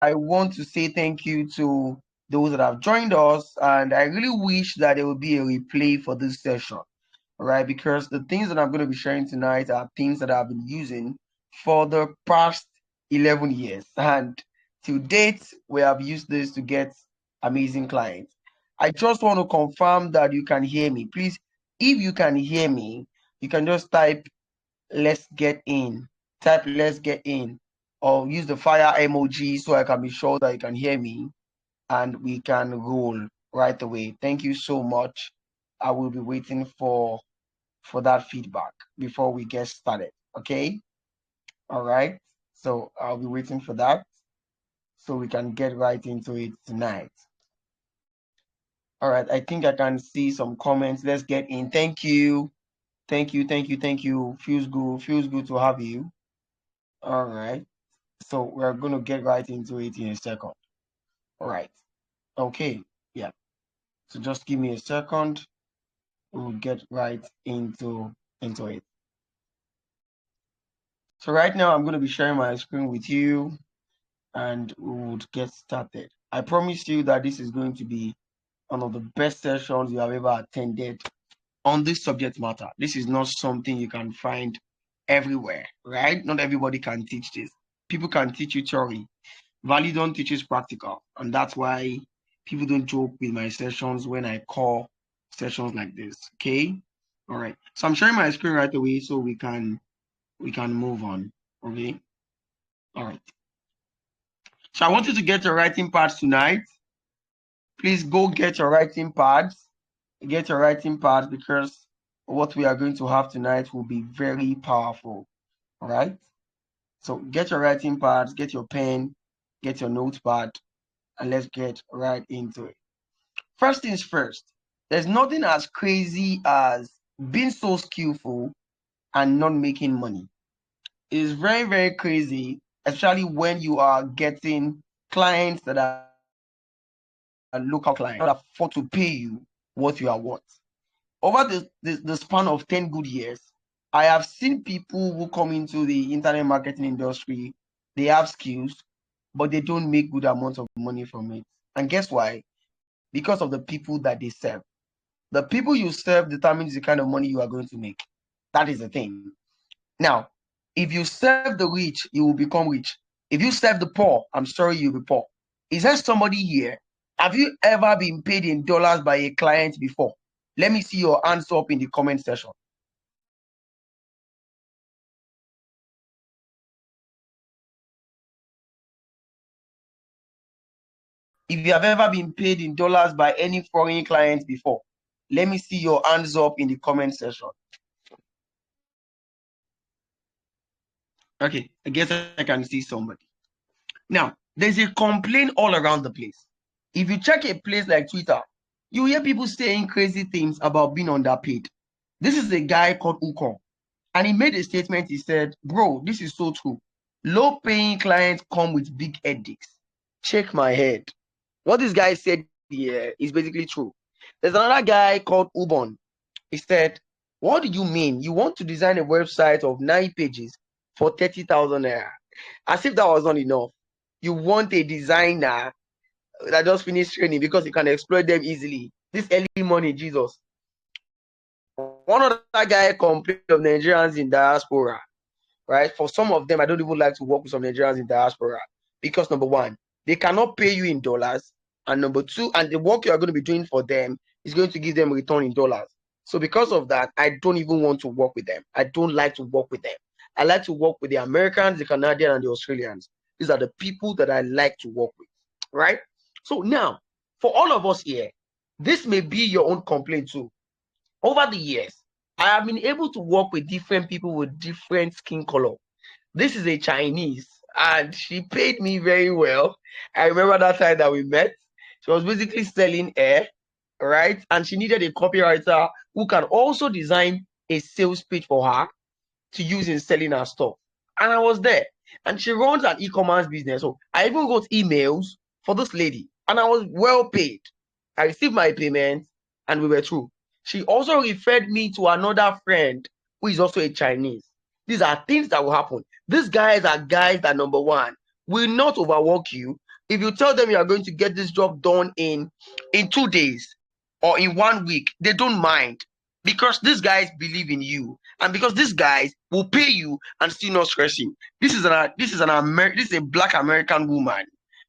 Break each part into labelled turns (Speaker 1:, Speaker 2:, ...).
Speaker 1: I want to say thank you to those that have joined us, and I really wish that there will be a replay for this session, right? Because the things that I'm going to be sharing tonight are things that I've been using for the past 11 years, and to date, we have used this to get amazing clients. I just want to confirm that you can hear me. Please, if you can hear me, you can just type "let's get in." Type "let's get in," or use the fire emoji so I can be sure that you can hear me and we can roll right away. Thank you so much. I will be waiting for that feedback before we get started. Okay. All right. So I'll be waiting for that so we can get right into it tonight. All right. I think I can see some comments. Let's get in. Thank you. Thank you. Thank you. Thank you. Feels good. Feels good to have you. All right. So we're going to get right into it in a second. All right. Okay. Yeah. So just give me a second. We'll get right into it. So right now I'm going to be sharing my screen with you and we would get started. I promise you that this is going to be one of the best sessions you have ever attended on this subject matter. This is not something you can find everywhere, right? Not everybody can teach this. People can teach you theory. Validon teaches practical, and that's why people don't joke with my sessions when I call sessions like this. Okay. All right. So I'm sharing my screen right away so we can move on. Okay. All right. So I want you to get your writing pads tonight. Please go get your writing pads. Get your writing pads because what we are going to have tonight will be very powerful. All right. So get your writing pads, get your pen, get your notepad, and let's get right into it. First things first, there's nothing as crazy as being so skillful and not making money. It is very, very crazy, especially when you are getting clients that are local clients that afford to pay you what you are worth. Over the span of 10 good years, I have seen people who come into the internet marketing industry, they have skills, but they don't make good amounts of money from it. And guess why? Because of the people that they serve. The people you serve determines the kind of money you are going to make. That is the thing. Now, if you serve the rich, you will become rich. If you serve the poor, I'm sorry, you'll be poor. Is there somebody here? Have you ever been paid in dollars by a client before? Let me see your hands up in the comment section. If you have ever been paid in dollars by any foreign client before, let me see your hands up in the comment section. Okay, I guess I can see somebody. Now, there's a complaint all around the place. If you check a place like Twitter, you hear people saying crazy things about being underpaid. This is a guy called Ukon, and he made a statement. He said, "Bro, this is so true. Low-paying clients come with big headaches." Check my head. What this guy said here is basically true. There's another guy called Ubon. He said, "What do you mean? You want to design a website of 9 pages for 30,000 naira?" As if that was not enough. You want a designer that just finished training because you can exploit them easily. This early money, Jesus. One other guy complained of Nigerians in diaspora, right? For some of them, I don't even like to work with some Nigerians in diaspora because number one, they cannot pay you in dollars, and number two, and the work you are going to be doing for them is going to give them return in dollars. So because of that, I don't even want to work with them. I don't like to work with them. I like to work with the Americans, the Canadians, and the Australians. These are the people that I like to work with, right? So now, for all of us here, this may be your own complaint too. Over the years, I have been able to work with different people with different skin color. This is a Chinese, and she paid me very well. I remember that time that we met. She was basically selling air, right? And she needed a copywriter who can also design a sales page for her to use in selling her stuff. And I was there. And she runs an e-commerce business. So I even got emails for this lady, and I was well paid. I received my payment, and we were through. She also referred me to another friend who is also a Chinese. These are things that will happen. These guys are guys that, number one, will not overwork you, if you tell them you are going to get this job done in 2 days or in 1 week, they don't mind, because these guys believe in you, and because these guys will pay you and still not stress you. This is a Black American woman,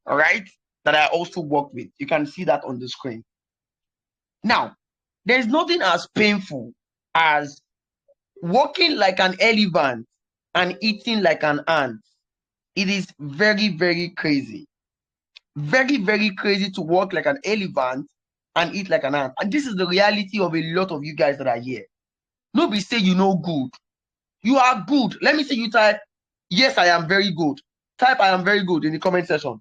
Speaker 1: all right, that I also work with. You can see that on the screen. Now, there's nothing as painful as walking like an elephant and eating like an ant. It is very, very crazy. Very, very crazy to walk like an elephant and eat like an ant. And this is the reality of a lot of you guys that are here. Nobody say you know good. You are good. Let me see you type, yes, I am very good. Type I am very good in the comment section.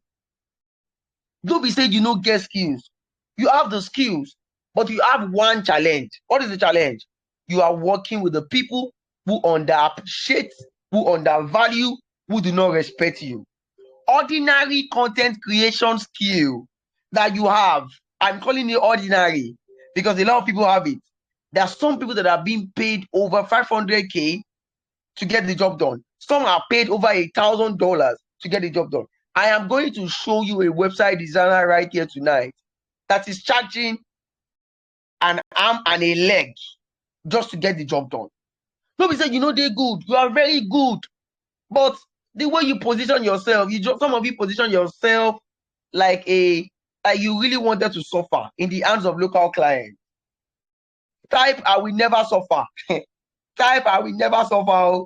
Speaker 1: Nobody say you know get skills. You have the skills, but you have one challenge. What is the challenge? You are working with the people who underappreciate, who undervalue, who do not respect you. Ordinary content creation skill that you have, I'm calling it ordinary because a lot of people have it. There are some people that are being paid over 500K to get the job done. Some are paid over $1,000 to get the job done. I am going to show you a website designer right here tonight that is charging an arm and a leg just to get the job done. Nobody said, you know, they're good. You are very good. But the way you position yourself, some of you position yourself like you really wanted to suffer in the hands of local clients. Type, I will never suffer. Type, I will never suffer.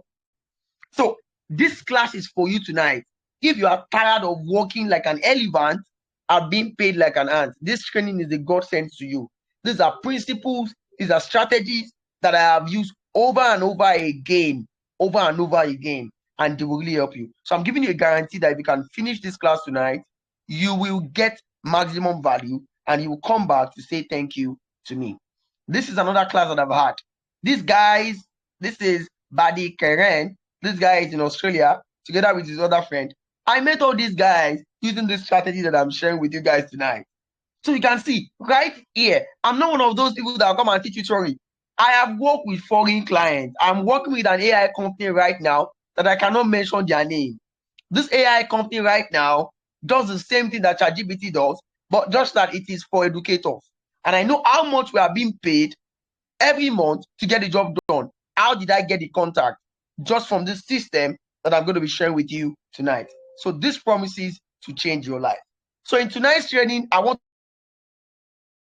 Speaker 1: So this class is for you tonight. If you are tired of walking like an elephant and being paid like an ant, this training is a God sent to you. These are principles, these are strategies that I have used over and over again, and they will really help you. So I'm giving you a guarantee that if you can finish this class tonight, you will get maximum value and you will come back to say thank you to me. This is another class that I've had. These guys, this is Badi Karen. This guy is in Australia together with his other friend. I met all these guys using this strategy that I'm sharing with you guys tonight. So you can see right here, I'm not one of those people that will come and teach you theory. I have worked with foreign clients. I'm working with an AI company right now that I cannot mention their name. This AI company right now does the same thing that ChatGPT does, but just that it is for educators. And I know how much we are being paid every month to get the job done. How did I get the contact? Just from this system that I'm going to be sharing with you tonight. So this promises to change your life. So in tonight's training, I want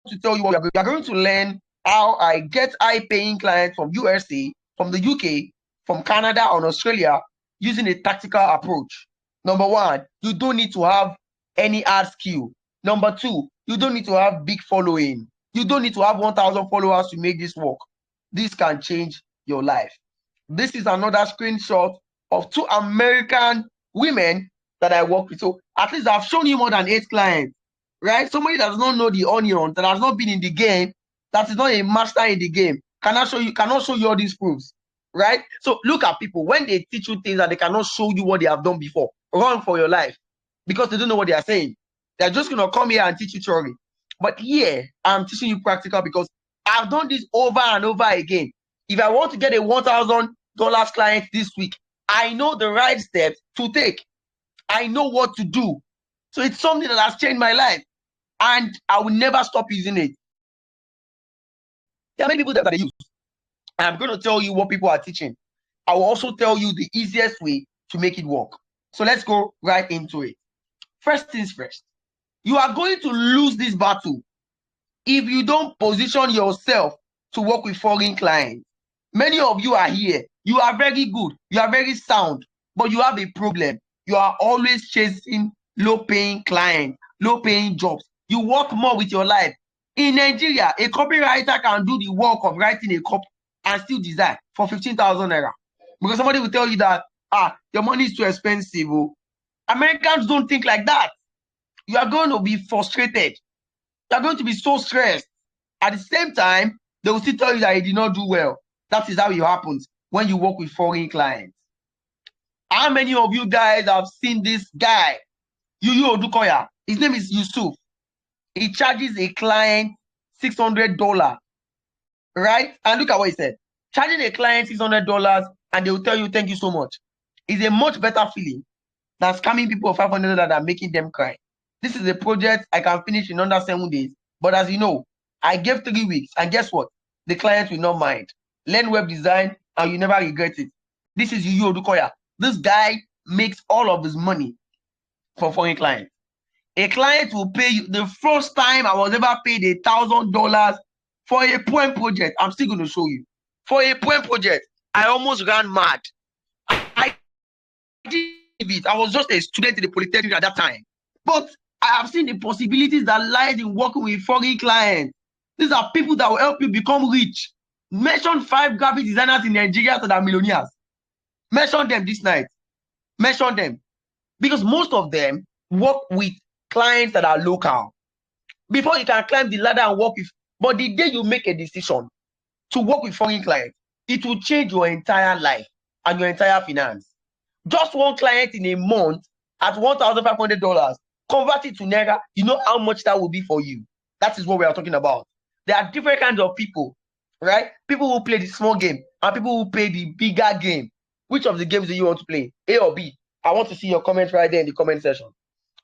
Speaker 1: to tell you what we are going to learn how I get high-paying clients from USA, from the UK, from Canada and Australia using a tactical approach. Number one, you don't need to have any hard skill. Number two, you don't need to have big following. You don't need to have 1,000 followers to make this work. This can change your life. This is another screenshot of 2 American women that I work with. So at least I've shown you more than 8 clients, right? Somebody that does not know the onion, that has not been in the game, that is not a master in the game, cannot show you all these proofs, right? So look at people, when they teach you things and they cannot show you what they have done before, run for your life because they don't know what they are saying. They're just going to come here and teach you theory. But here, I'm teaching you practical because I've done this over and over again. If I want to get a $1,000 client this week, I know the right steps to take. I know what to do. So it's something that has changed my life. And I will never stop using it. There are many people that they use. I'm going to tell you what people are teaching. I will also tell you the easiest way to make it work. So let's go right into it. First things first. You are going to lose this battle if you don't position yourself to work with foreign clients. Many of you are here. You are very good. You are very sound. But you have a problem. You are always chasing low-paying clients, low-paying jobs. You work more with your life. In Nigeria, a copywriter can do the work of writing a copy and still design for 15,000 naira. Because somebody will tell you that, your money is too expensive. Oh. Americans don't think like that. You are going to be frustrated. You are going to be so stressed. At the same time, they will still tell you that you did not do well. That is how it happens when you work with foreign clients. How many of you guys have seen this guy, Yuyu Odukoya? His name is Yusuf. He charges a client $600, right? And look at what he said. Charging a client $600 and they will tell you, thank you so much. Is a much better feeling than scamming people of $500 and making them cry. This is a project I can finish in under 7 days. But as you know, I gave 3 weeks, and guess what? The client will not mind. Learn web design, and you never regret it. This is Yuyu Odukoya. This guy makes all of his money for foreign clients. A client will pay you. The first time I was ever paid $1,000 for a poem project, I'm still going to show you. For a poem project, I almost ran mad. I did it. I was just a student in the Polytechnic at that time. But I have seen the possibilities that lies in working with foreign clients. These are people that will help you become rich. Mention 5 graphic designers in Nigeria that are millionaires. Mention them this night. Mention them. Because most of them work with clients that are local. Before you can climb the ladder and work with, but the day you make a decision to work with foreign clients, it will change your entire life and your entire finance. Just one client in a month at $1,500, convert it to Naira, you know how much that will be for you. That is what we are talking about. There are different kinds of people, right? People who play the small game and people who play the bigger game. Which of the games do you want to play? A or B? I want to see your comments right there in the comment section.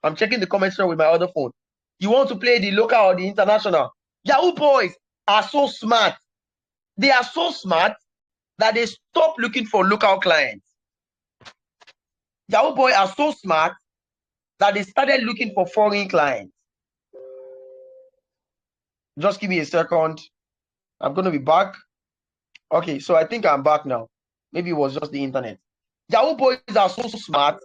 Speaker 1: I'm checking the comment section with my other phone. You want to play the local or the international? Yahoo boys are so smart. They are so smart that they stop looking for local clients. Yahoo boys are so smart that they started looking for foreign clients. Just give me a second. I'm going to be back. Okay, so I think I'm back now. Maybe it was just the internet. Yahoo boys are so smart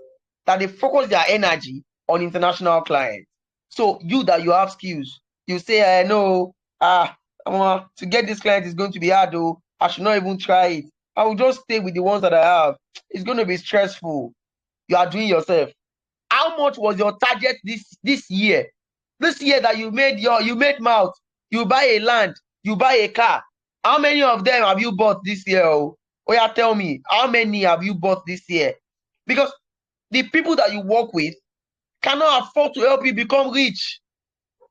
Speaker 1: that they focus their energy on international clients. So you that you have skills, you say, no, to get this client is going to be hard though. I should not even try it. I will just stay with the ones that I have. It's going to be stressful. You are doing yourself. How much was your target this year? This year that you made mouth, you buy a land, you buy a car. How many of them have you bought this year? Oh yeah, tell me, how many have you bought this year? Because the people that you work with cannot afford to help you become rich,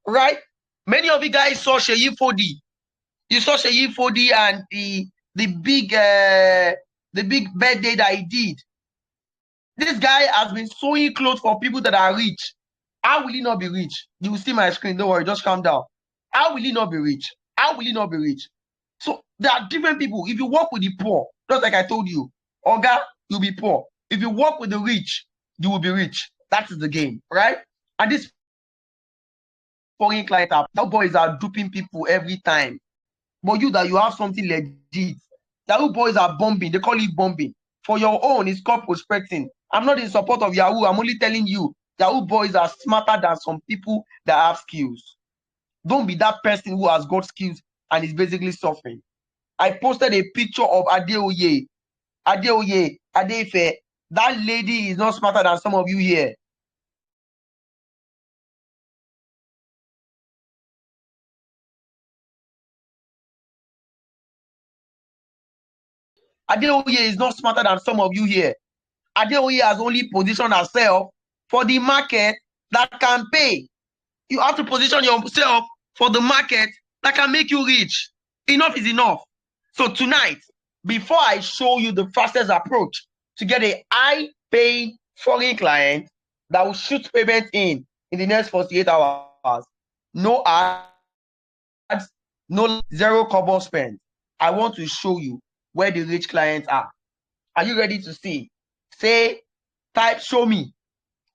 Speaker 1: right? Many of you guys saw Sheyi Fodi. You saw Sheyi Fodi and the big birthday that he did. This guy has been sewing clothes for people that are rich. How will he not be rich? You will see my screen. Don't worry, just calm down. How will he not be rich? How will he not be rich? So there are different people. If you work with the poor, just like I told you, Oga, you'll be poor. If you work with the rich, you will be rich. That is the game, right? And this foreign client app, that boys are duping people every time. But you that you have something legit, Yahoo boys are bombing. They call it bombing. For your own, it's called prospecting. I'm not in support of Yahoo. I'm only telling you, Yahoo boys are smarter than some people that have skills. Don't be that person who has got skills and is basically suffering. I posted a picture of Adeoye, Adefe. That lady is not smarter than some of you here. Adeoye is not smarter than some of you here. Adeoye has only positioned herself for the market that can pay. You have to position yourself for the market that can make you rich. Enough is enough. So tonight, before I show you the fastest approach to get a high-paying foreign client that will shoot payment in the next 48 hours, no ads, no zero kobo spend. I want to show you where the rich clients are. Are you ready to see? Say, type show me.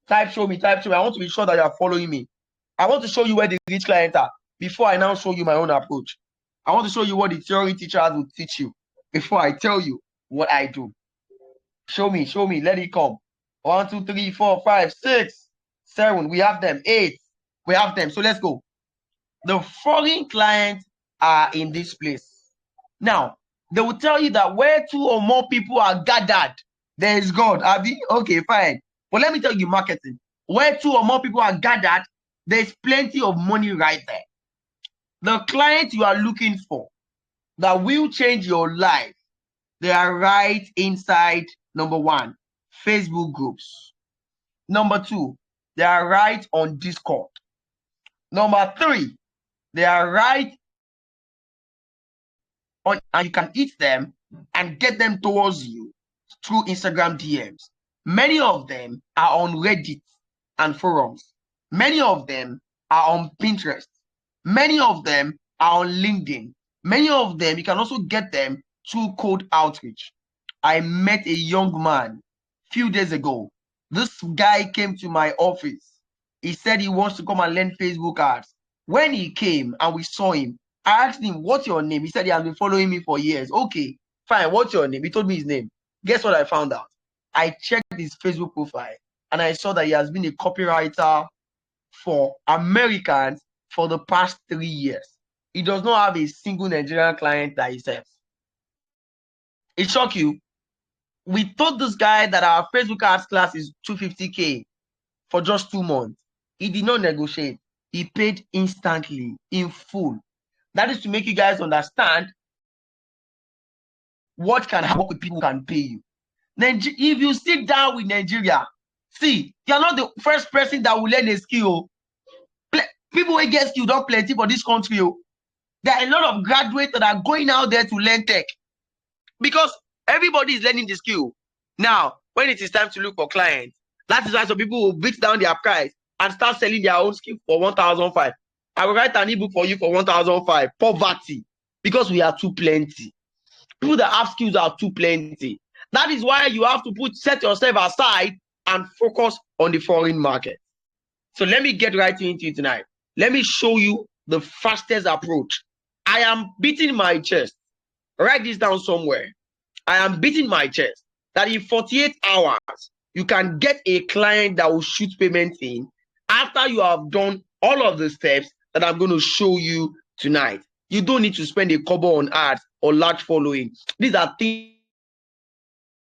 Speaker 1: Type show me, type show me. I want to be sure that you are following me. I want to show you where the rich clients are before I now show you my own approach. I want to show you what the theory teachers will teach you before I tell you what I do. Show me, let it come. 1, 2, 3, 4, 5, 6, 7. We have them. 8. We have them. So let's go. The foreign clients are in this place. Now, they will tell you that where 2 or more people are gathered, there is God. Abi? Okay, fine. But let me tell you marketing. Where 2 or more people are gathered, there's plenty of money right there. The client you are looking for that will change your life, they are right inside, number 1, Facebook groups. Number 2, they are right on Discord. Number 3, they are right on, and you can eat them and get them towards you through Instagram DMs. Many of them are on Reddit and forums. Many of them are on Pinterest. Many of them are on LinkedIn. Many of them, you can also get them through cold outreach. I met a young man a few days ago. This guy came to my office. He said he wants to come and learn Facebook ads. When he came and we saw him, I asked him, what's your name? He said he has been following me for years. Okay, fine. What's your name? He told me his name. Guess what I found out? I checked his Facebook profile and I saw that he has been a copywriter for Americans for the past 3 years. He does not have a single Nigerian client that he serves. It shocked you. We told this guy that our Facebook ads class is 250K for just 2 months. He did not negotiate. He paid instantly, in full. That is to make you guys understand what can happen with people who can pay you. If you sit down with Nigeria, see, you're not the first person that will learn a skill. People who get skill don't plenty for this country. There are a lot of graduates that are going out there to learn tech because everybody is learning the skill. Now, when it is time to look for clients, that is why some people will beat down their price and start selling their own skill for 1,500. I will write an ebook for you for 1,500. Poverty, because we are too plenty. People that have skills are too plenty. That is why you have to set yourself aside and focus on the foreign market. So let me get right into it tonight. Let me show you the fastest approach. I am beating my chest. Write this down somewhere. I am beating my chest that in 48 hours, you can get a client that will shoot payment in after you have done all of the steps that I'm going to show you tonight. You don't need to spend a kobo on ads or large following. These are things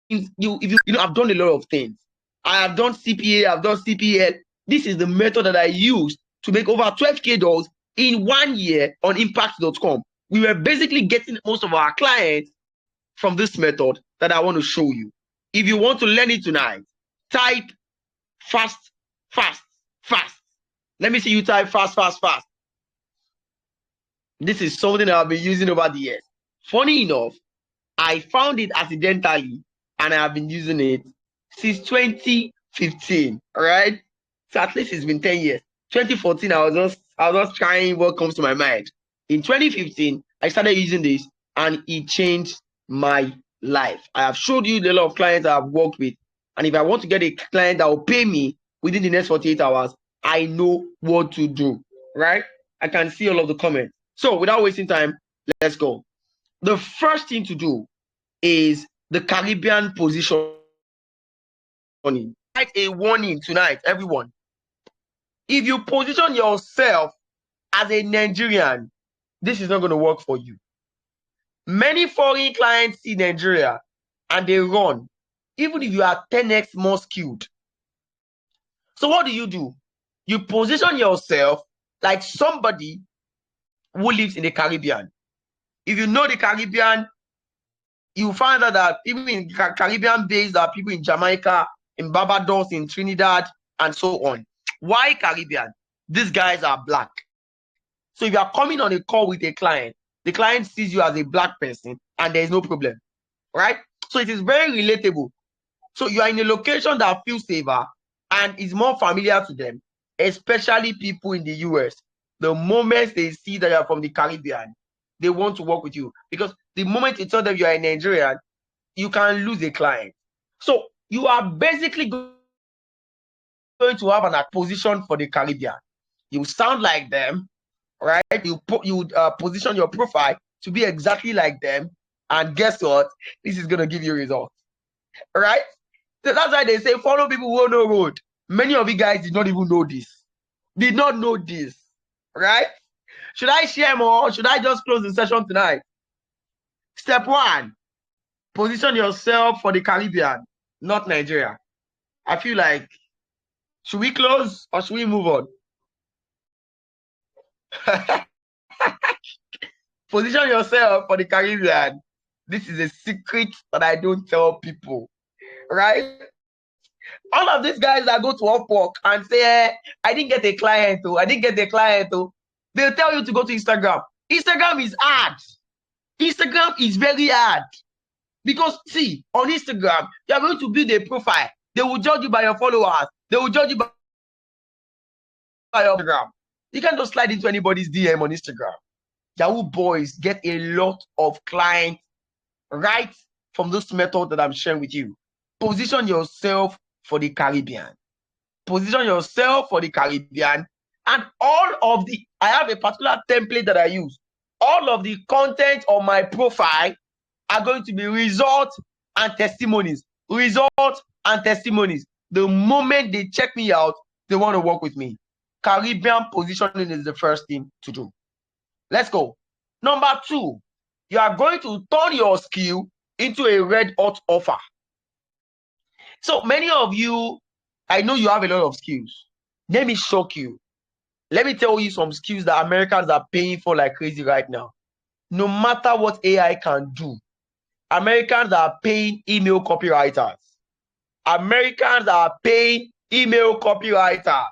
Speaker 1: I've done a lot of things. I have done CPA, I've done CPL. This is the method that I used to make over $12K in 1 year on impact.com. We were basically getting most of our clients from this method that I want to show you. If you want to learn it tonight, type fast, fast, fast. Let me see you type fast, fast, fast. This is something that I've been using over the years. Funny enough, I found it accidentally and I have been using it since 2015. All right. So at least it's been 10 years. 2014, I was just trying what comes to my mind. In 2015, I started using this and it changed my life. I have showed you the lot of clients I've worked with. And if I want to get a client that will pay me within the next 48 hours, I know what to do, right? I can see all of the comments. So without wasting time, let's go. The first thing to do is the Caribbean positioning. Like a warning tonight, everyone. If you position yourself as a Nigerian, this is not going to work for you. Many foreign clients see Nigeria and they run, even if you are 10x more skilled. So what do? You position yourself like somebody who lives in the Caribbean. If you know the Caribbean, you find out that even in Caribbean base, there are people in Jamaica, in Barbados, in Trinidad, and so on. Why Caribbean? These guys are black. So if you are coming on a call with a client, the client sees you as a black person and there is no problem, right? So it is very relatable. So you are in a location that feels safer and is more familiar to them, especially people in the US. The moment they see that you are from the Caribbean, they want to work with you because the moment you tell them you are a Nigerian, you can lose a client. So you are basically going to have an position for the Caribbean. You sound like them, right? You position your profile to be exactly like them, and guess what? This is gonna give you results, right? So that's why they say follow people who know road. Many of you guys did not even know this. Did not know this, right? Should I share more or should I just close the session tonight? Step 1, position yourself for the Caribbean, not Nigeria. I feel like, should we close or should we move on? Position yourself for the Caribbean. This is a secret that I don't tell people, right? All of these guys that go to Upwork and say, I didn't get a client, I didn't get a client, they'll tell you to go to Instagram. Instagram is hard. Instagram is very hard. Because see, on Instagram, you're going to build a profile. They will judge you by your followers. They will judge you by your Instagram. You can't just slide into anybody's DM on Instagram. Yahoo boys get a lot of clients right from this method that I'm sharing with you. Position yourself for the Caribbean. Position yourself for the Caribbean. And all of the, I have a particular template that I use. All of the content on my profile are going to be results and testimonies. Results and testimonies. The moment they check me out, they want to work with me. Caribbean positioning is the first thing to do. Let's go. Number 2, you are going to turn your skill into a red hot offer. So many of you, I know you have a lot of skills. Let me shock you. Let me tell you some skills that Americans are paying for like crazy right now. No matter what AI can do, Americans are paying email copywriters. Americans are paying email copywriters.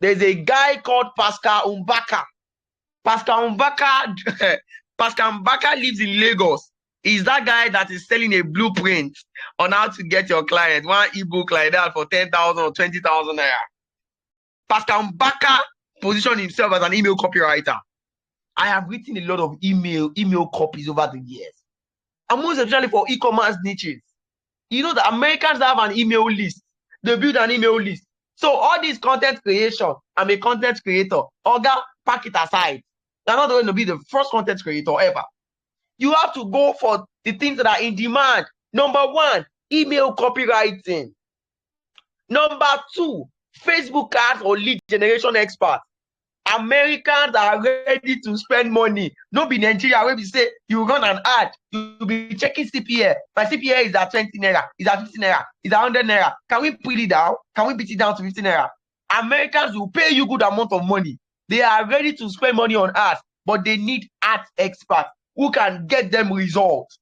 Speaker 1: There's a guy called Pascal Mbaka. Pascal Mbaka lives in Lagos. He's that guy that is selling a blueprint on how to get your client one ebook like that for 10,000 or 20,000 naira. Pascal Mbaka positioned himself as an email copywriter. I have written a lot of email copies over the years, and most especially for e-commerce niches. You know, the Americans have an email list. They build an email list. So all this content creation, I'm a content creator. Oga, pack it aside. You're not going to be the first content creator ever. You have to go for the things that are in demand. Number 1, email copywriting. Number 2, Facebook ads or lead generation experts. Americans are ready to spend money. No be Nigeria where we say you run an ad, you'll be checking CPA. My CPA is at 20 naira, is at 50 naira, is at 100 naira. Can we put it down? Can we beat it down to 50 naira? Americans will pay you good amount of money. They are ready to spend money on ads, but they need ad experts who can get them results.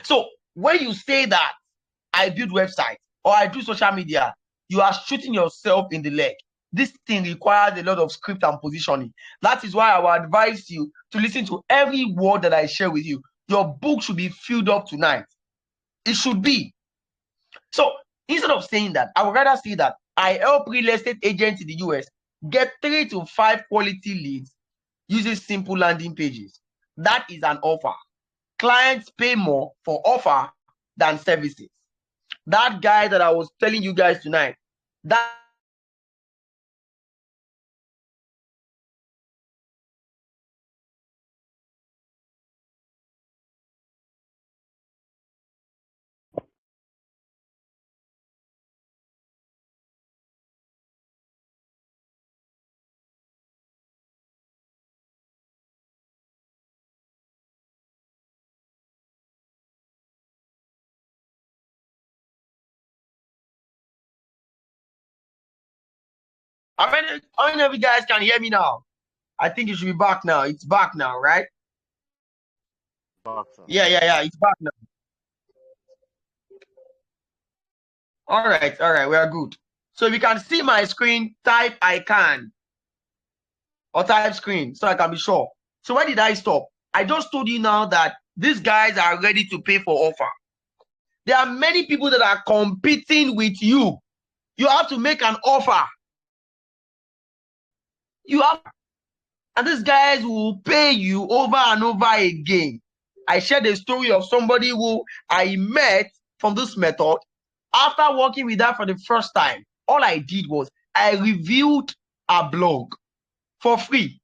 Speaker 1: So when you say that I build websites or I do social media, you are shooting yourself in the leg. This thing requires a lot of script and positioning. That is why I will advise you to listen to every word that I share with you. Your book should be filled up tonight. It should be. So instead of saying that, I would rather say that I help real estate agents in the US get 3 to 5 quality leads using simple landing pages. That is an offer. Clients pay more for offer than services. That guy that I was telling you guys tonight, that how many of you guys can hear me now? I think it should be back now. It's back now, right? Yeah. It's back now. All right. We are good. So if you can see my screen, type I can. Or type screen so I can be sure. So where did I stop? I just told you now that these guys are ready to pay for offer. There are many people that are competing with you. You have to make an offer. And these guys will pay you over and over again. I shared a story of somebody who I met from this method. After working with her for the first time, all I did was I reviewed her blog for free.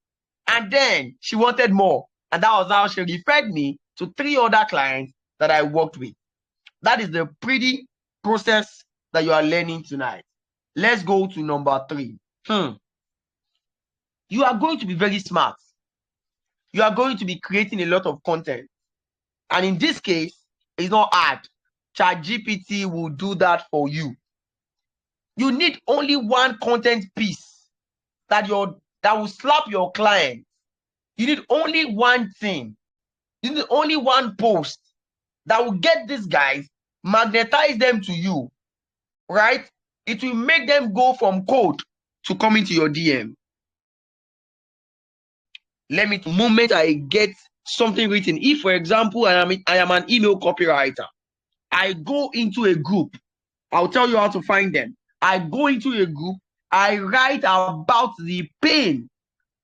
Speaker 1: And then she wanted more. And that was how she referred me to 3 other clients that I worked with. That is the pretty process that you are learning tonight. Let's go to number 3. You are going to be very smart. You are going to be creating a lot of content. And in this case, it's not hard. ChatGPT will do that for you. You need only one content piece that will slap your client. You need only one thing. You need only one post that will get these guys, magnetize them to you, right? It will make them go from cold to coming to your DM. The moment I get something written, if for example I am an email copywriter, I go into a group. I'll tell you how to find them. I go into a group, I write about the pain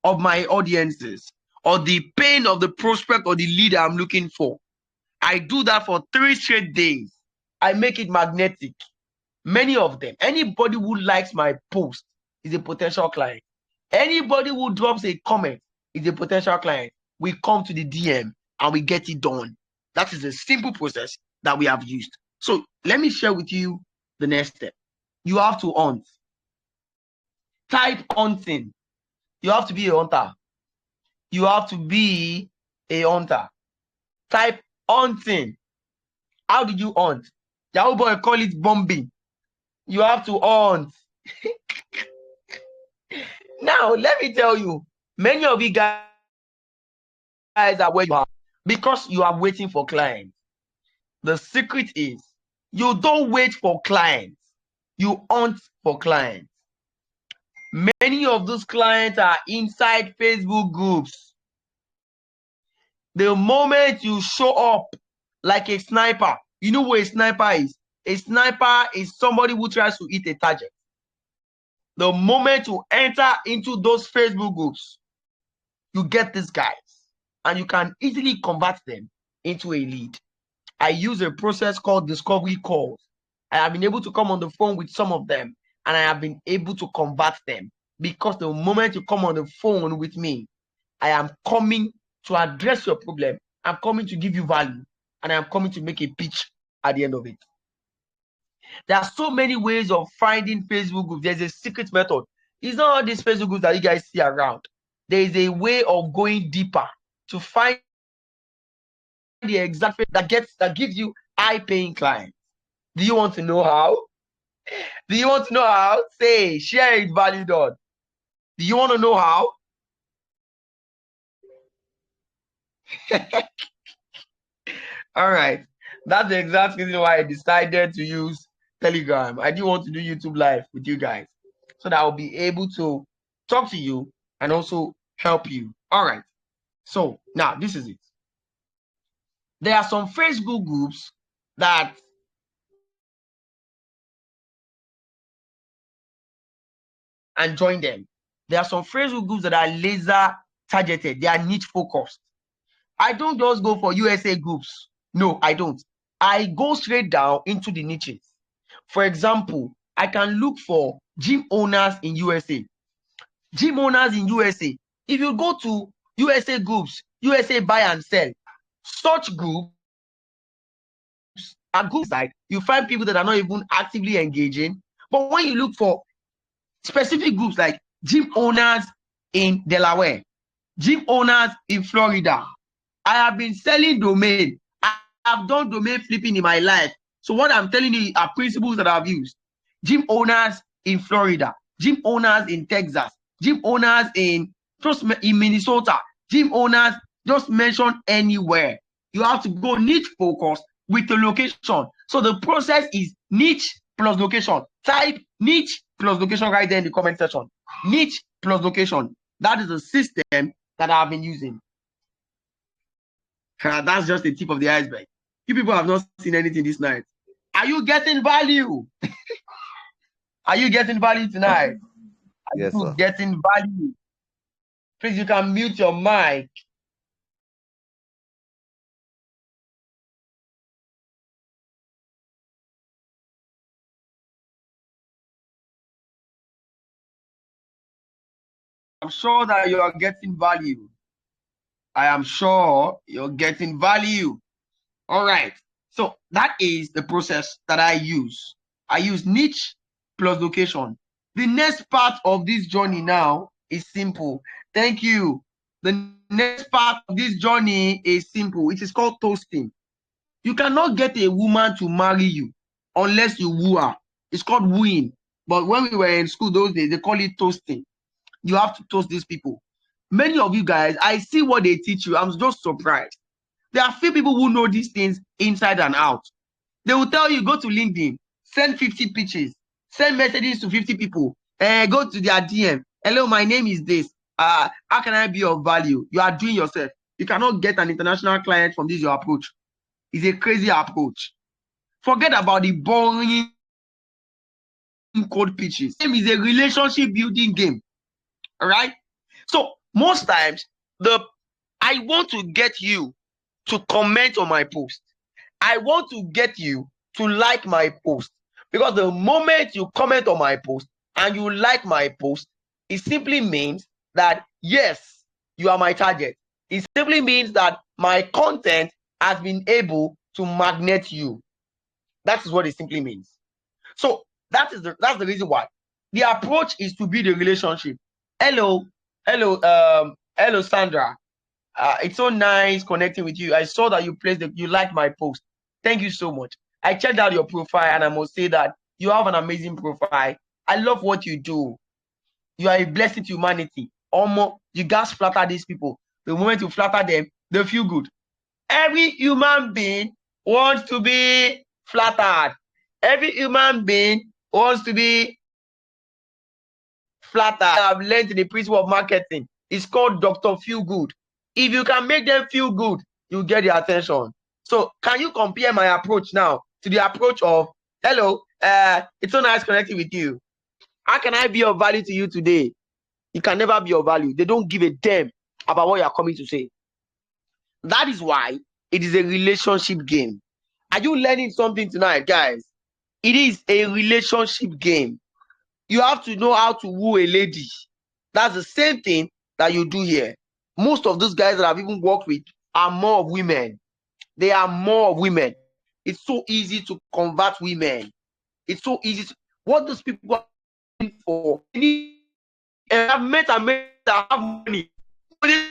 Speaker 1: of my audiences or the pain of the prospect or the leader I'm looking for. I do that for 3 straight days. I make it magnetic. Many of them, anybody who likes my post is a potential client. Anybody who drops a comment is a potential client. We come to the DM and we get it done. That is a simple process that we have used. So let me share with you the next step. You have to hunt. Type hunting. You have to be a hunter. You have to be a hunter. Type hunting. How did you hunt? Yahoo boy call it bombing. You have to hunt. Now, let me tell you, many of you guys are where you are because you are waiting for clients. The secret is you don't wait for clients. You hunt for clients. Many of those clients are inside Facebook groups. The moment you show up like a sniper, you know what a sniper is? A sniper is somebody who tries to hit a target. The moment you enter into those Facebook groups, you get these guys and you can easily convert them into a lead. I use a process called discovery calls. I have been able to come on the phone with some of them and I have been able to convert them because the moment you come on the phone with me, I am coming to address your problem. I'm coming to give you value and I'm coming to make a pitch at the end of it. There are so many ways of finding Facebook groups. There's a secret method. It's not all these Facebook groups that you guys see around. There is a way of going deeper to find the exact that gives you high-paying clients. Do you want to know how? Do you want to know how? Say, share it, value done. Do you want to know how? All right. That's the exact reason why I decided to use Telegram. I do want to do YouTube Live with you guys so that I'll be able to talk to you and also help you. All right. So now this is it. There are some Facebook groups that and join them. There are some Facebook groups that are laser targeted. They are niche focused. I don't just go for USA groups. No, I don't. I go straight down into the niches. For example, I can look for gym owners in USA. Gym owners in USA. If you go to USA groups, USA buy and sell, such groups are groups like you find people that are not even actively engaging. But when you look for specific groups like gym owners in Delaware, gym owners in Florida, I have been selling domain. I have done domain flipping in my life. So what I'm telling you are principles that I've used. Gym owners in Florida, gym owners in Texas, gym owners in Minnesota, gym owners just mention anywhere. You have to go niche focus with the location. So the process is niche plus location. Type niche plus location right there in the comment section. Niche plus location. That is the system that I've been using. That's just the tip of the iceberg. You people have not seen anything this night. Are you getting value? Are you getting value tonight? Are
Speaker 2: Yes,
Speaker 1: you
Speaker 2: sir.
Speaker 1: getting value? Please, you can mute your mic. I'm sure that you are getting value. I am sure you're getting value. All right. So that is the process that I use. I use niche plus location. The next part of this journey now is simple. Thank you. The next part of this journey is simple. It is called toasting. You cannot get a woman to marry you unless you woo her. It's called wooing. But when we were in school those days, they call it toasting. You have to toast these people. Many of you guys, I see what they teach you. I'm just surprised. There are few people who know these things inside and out. They will tell you, go to LinkedIn, send 50 pitches, send messages to 50 people, go to their DM. Hello, my name is this. How can I be of value? You are doing yourself. You cannot get an international client from this your approach. It's a crazy approach. Forget about the boring code pitches. Game is a relationship building game. All right. So most times, I want to get you to comment on my post. I want to get you to like my post, because the moment you comment on my post and you like my post, it simply means that yes, you are my target. It simply means that my content has been able to magnet you. That is what it simply means. So that's the reason why the approach is to build a relationship. Hello, Sandra. It's so nice connecting with you. I saw that you liked my post. Thank you so much. I checked out your profile and I must say that you have an amazing profile. I love what you do. You are a blessing to humanity. Almost, you guys flatter these people. The moment you flatter them, they feel good. Every human being wants to be flattered. Every human being wants to be flattered. I've learned the principle of marketing. It's called Dr. Feel Good. If you can make them feel good, you get their attention. So can you compare my approach now to the approach of, hello, it's so nice connecting with you. How can I be of value to you today? You can never be of value. They don't give a damn about what you are coming to say. That is why it is a relationship game. Are you learning something tonight, guys? It is a relationship game. You have to know how to woo a lady. That's the same thing that you do here. Most of those guys that I've even worked with are more of women. They are more of women. It's so easy to convert women. It's so easy to, what those people are looking for. I've met that have money. I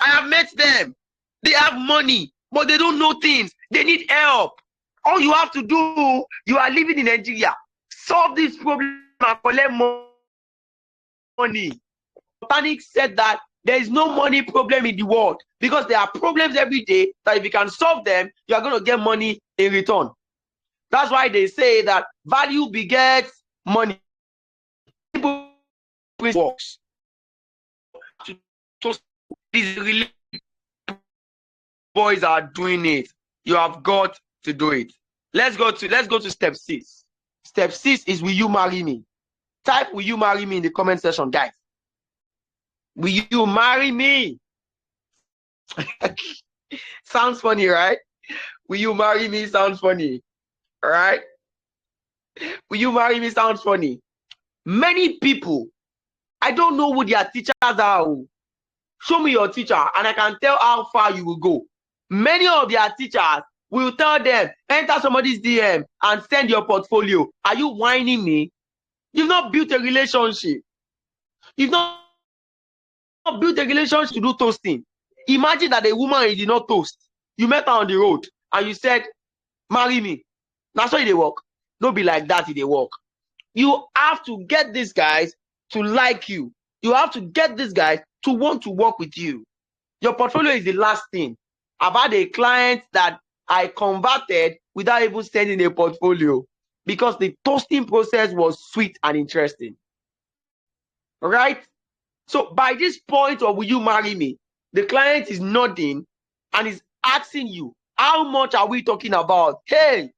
Speaker 1: have met them. They have money, but they don't know things. They need help. All you have to do, you are living in Nigeria. Solve this problem and collect money. Panic said that there is no money problem in the world, because there are problems every day that if you can solve them, you are going to get money in return. That's why they say that value begets money. Works. These boys are doing it. You have got to do it. Let's go to step 6. Step 6 is, will you marry me? Type will you marry me in the comment section, guys. Will you marry me? Sounds funny, right? Will you marry me? Sounds funny, right? Will you marry me? Sounds funny. Many people, I don't know who their teachers are. Show me your teacher and I can tell how far you will go. Many of their teachers will tell them, enter somebody's DM and send your portfolio. Are you whining me? You've not built a relationship. You've not built a relationship to do toasting. Imagine that a woman you did not toast. You met her on the road and you said, marry me. That's why they work. Don't be like that if they work. You have to get these guys to like you. You have to get these guys to want to work with you. Your portfolio is the last thing. I've had a client that I converted without even sending a portfolio because the toasting process was sweet and interesting. Right? So by this point of will you marry me, the client is nodding and is asking you, how much are we talking about? Hey,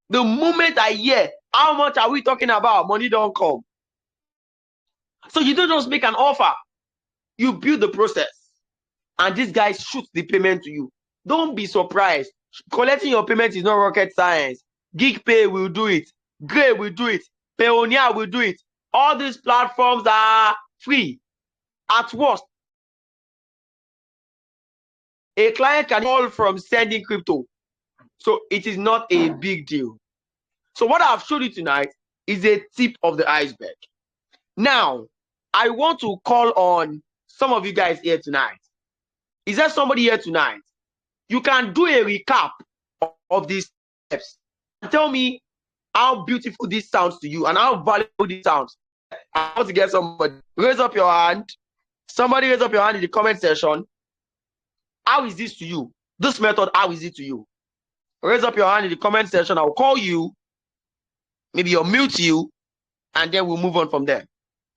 Speaker 1: the moment I hear, how much are we talking about? Money don't come. So you don't just make an offer. You build the process. And this guy shoots the payment to you. Don't be surprised. Collecting your payment is not rocket science. GigPay will do it. Gray will do it. Payoneer will do it. All these platforms are free. At worst, a client can call from sending crypto. So it is not a big deal. So what I've showed you tonight is a tip of the iceberg. Now, I want to call on some of you guys here tonight. Is there somebody here tonight? You can do a recap of these steps. Tell me how beautiful this sounds to you and how valuable this sounds. I want to get somebody. Raise up your hand. Somebody raise up your hand in the comment section. How is this to you? This method, how is it to you? Raise up your hand in the comment section. I'll call you. Maybe I'll mute you. And then we'll move on from there.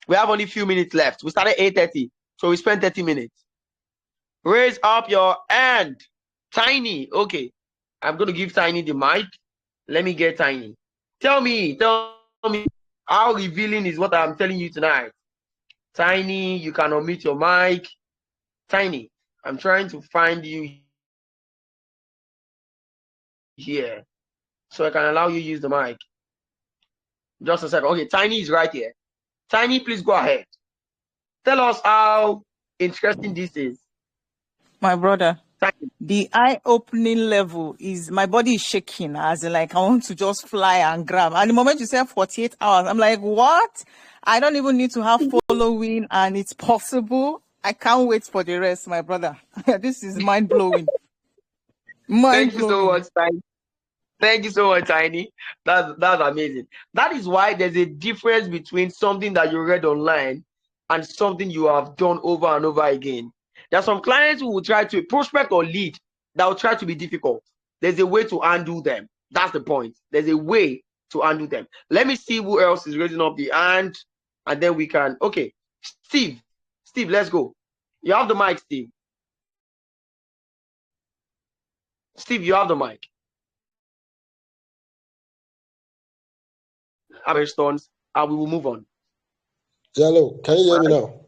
Speaker 1: We have only a few minutes left. We started 8:30. So we spent 30 minutes. Raise up your hand. Tiny. Okay. I'm going to give Tiny the mic. Let me get Tiny. Tell me how revealing is what I'm telling you tonight. Tiny, you can unmute your mic. Tiny, I'm trying to find you here so I can allow you to use the mic. Just a second. Okay, Tiny is right here. Tiny, please go ahead. Tell us how interesting this is.
Speaker 2: My brother,
Speaker 1: Tiny.
Speaker 2: the eye-opening level is my body is shaking as in like I want to just fly and grab. And the moment you say 48 hours, I'm like, what? I don't even need to have following and it's possible. I can't wait for the rest, my brother. This is mind-blowing.
Speaker 1: Thank you so
Speaker 2: Mind-blowing.
Speaker 1: much, Tiny. Thank you so much, Tiny. That's amazing. That is why there's a difference between something that you read online and something you have done over and over again. There are some clients who will try to prospect or lead that will try to be difficult. There's a way to undo them. That's the point. There's a way to undo them. Let me see who else is raising up the hand, and then we can. Okay, Steve. Steve, let's go. You have the mic, Steve. Steve, you have the mic. Stones, and we will move on.
Speaker 3: Hello, can you hear me now?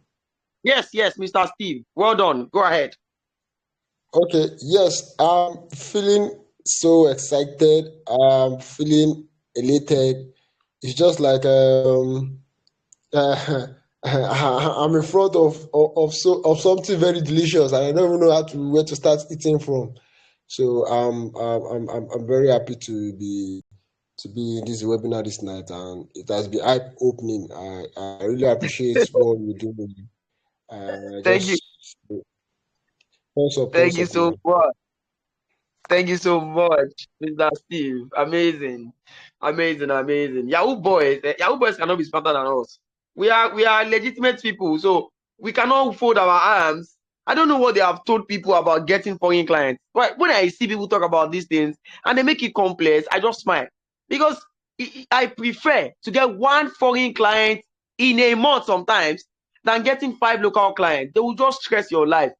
Speaker 1: Yes, Mr. Steve. Well done. Go ahead.
Speaker 3: Okay, yes, I'm feeling so excited. I'm feeling elated. It's just like I'm in front of something very delicious, and I don't even know where to start eating from. So I'm very happy to be in this webinar this night, and it has been eye-opening. I really appreciate what you're doing.
Speaker 1: Thank you. Thank you so much. Thank you so much, Mr. Steve. Amazing. Yahoo boys cannot be smarter than us. We are legitimate people, so we cannot fold our arms. I don't know what they have told people about getting foreign clients. But when I see people talk about these things and they make it complex, I just smile. Because I prefer to get one foreign client in a month sometimes than getting 5 local clients. They will just stress your life.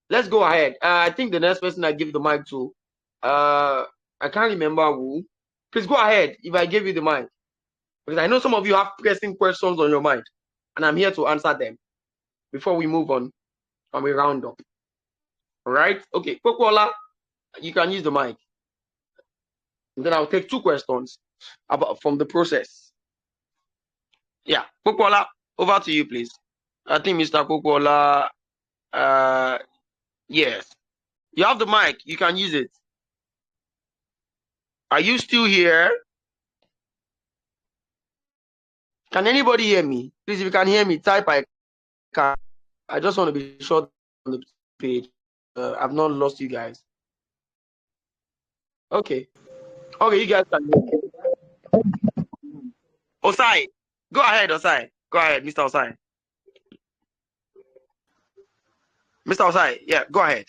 Speaker 1: Let's go ahead. I think the next person I give the mic to, I can't remember who. Please go ahead if I give you the mic. Because I know some of you have pressing questions on your mind, and I'm here to answer them before we move on and we round up. All right? Okay, Kokola, you can use the mic. And then I'll take 2 questions from the process. Yeah, Kokola, over to you, please. I think Mr. Kokola, yes. You have the mic. You can use it. Are you still here? Can anybody hear me? Please, if you can hear me, type I can. I just want to be sure on the page. I've not lost you guys. Okay. Okay, you guys can hear me. Osai, go ahead, Osai. Go ahead, Mr. Osai. Mr. Osai, yeah, go ahead.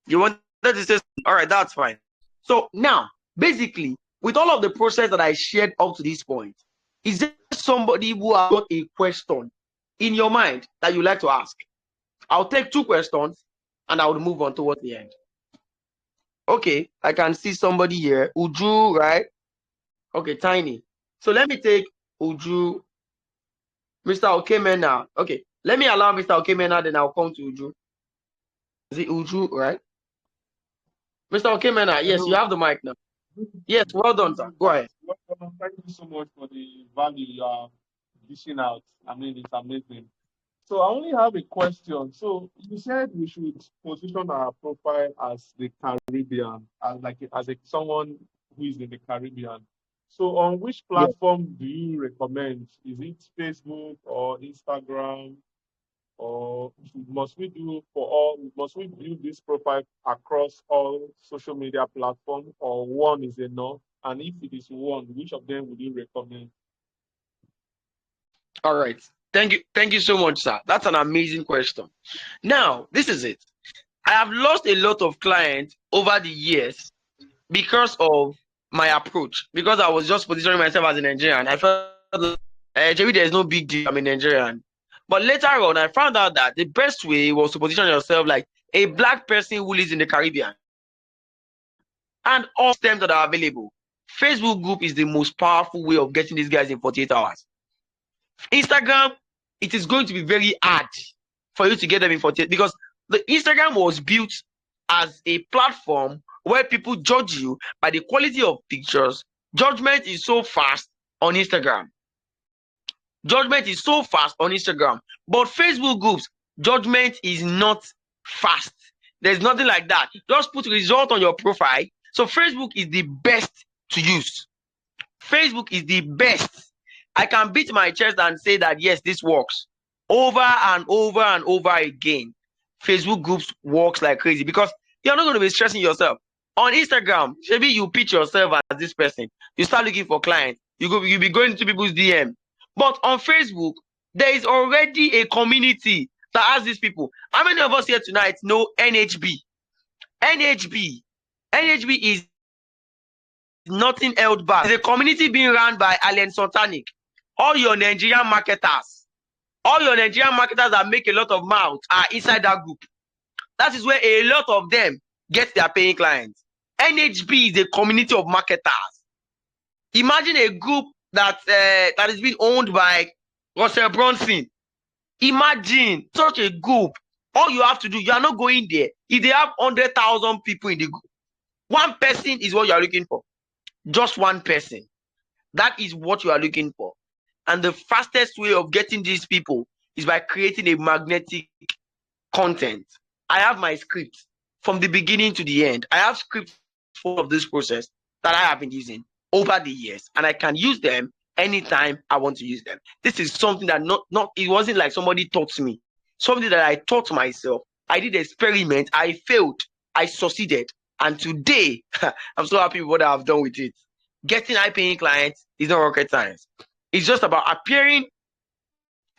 Speaker 1: You wanted to say, all right, that's fine. So now, basically, with all of the process that I shared up to this point, is there somebody who has got a question in your mind that you like to ask? I'll take 2 questions and I will move on towards the end. Okay, I can see somebody here. Uju, right? Okay, Tiny. So let me take Uju. Mr. Okemena. Okay, let me allow Mr. Okemena, then I'll come to Uju. Is it Uju, right? Mr. Okemena, yes, you have the mic now. Yes, well done, sir. Go ahead.
Speaker 4: Thank you so much for the value you are dishing out. I mean, it's amazing. So I only have a question. So you said we should position our profile as the Caribbean, as someone who is in the Caribbean. So on which platform do you recommend? Is it Facebook or Instagram? Or must we build this profile across all social media platforms, or one is enough? And if it is one, which of them would you recommend?
Speaker 1: All right. Thank you so much, sir. That's an amazing question. Now, this is it. I have lost a lot of clients over the years because of my approach. Because I was just positioning myself as a Nigerian. I felt maybe there's no big deal. I'm a Nigerian. But later on, I found out that the best way was to position yourself like a black person who lives in the Caribbean. And all stems that are available. Facebook group is the most powerful way of getting these guys in 48 hours. Instagram, it is going to be very hard for you to get them in 48 because the Instagram was built as a platform where people judge you by the quality of pictures. Judgment is so fast on Instagram. Judgment is so fast on Instagram. But Facebook groups, judgment is not fast. There's nothing like that. Just put result on your profile. So Facebook is the best to use. Facebook is the best. I can beat my chest and say that yes, this works over and over and over again. Facebook groups works like crazy because you're not going to be stressing yourself. On Instagram, maybe you pitch yourself as this person. You start looking for clients. You'll be going to people's DM. But on Facebook, there is already a community that has these people. How many of us here tonight know NHB? NHB is nothing held back. It's a community being run by Allen Sultanic. All your Nigerian marketers that make a lot of mouth are inside that group. That is where a lot of them get their paying clients. NHB is a community of marketers. Imagine a group that is being owned by Russell Brunson. Imagine such a group. All you have to do, you are not going there. If they have 100,000 people in the group, one person is what you are looking for. Just one person. That is what you are looking for. And the fastest way of getting these people is by creating a magnetic content. I have my script from the beginning to the end. I have scripts for this process that I have been using over the years, and I can use them anytime I want to use them. This is something that it wasn't like somebody taught me. Something that I taught myself. I did experiment. I failed. I succeeded. And today, I'm so happy with what I've done with it. Getting high-paying clients is not rocket science. It's just about appearing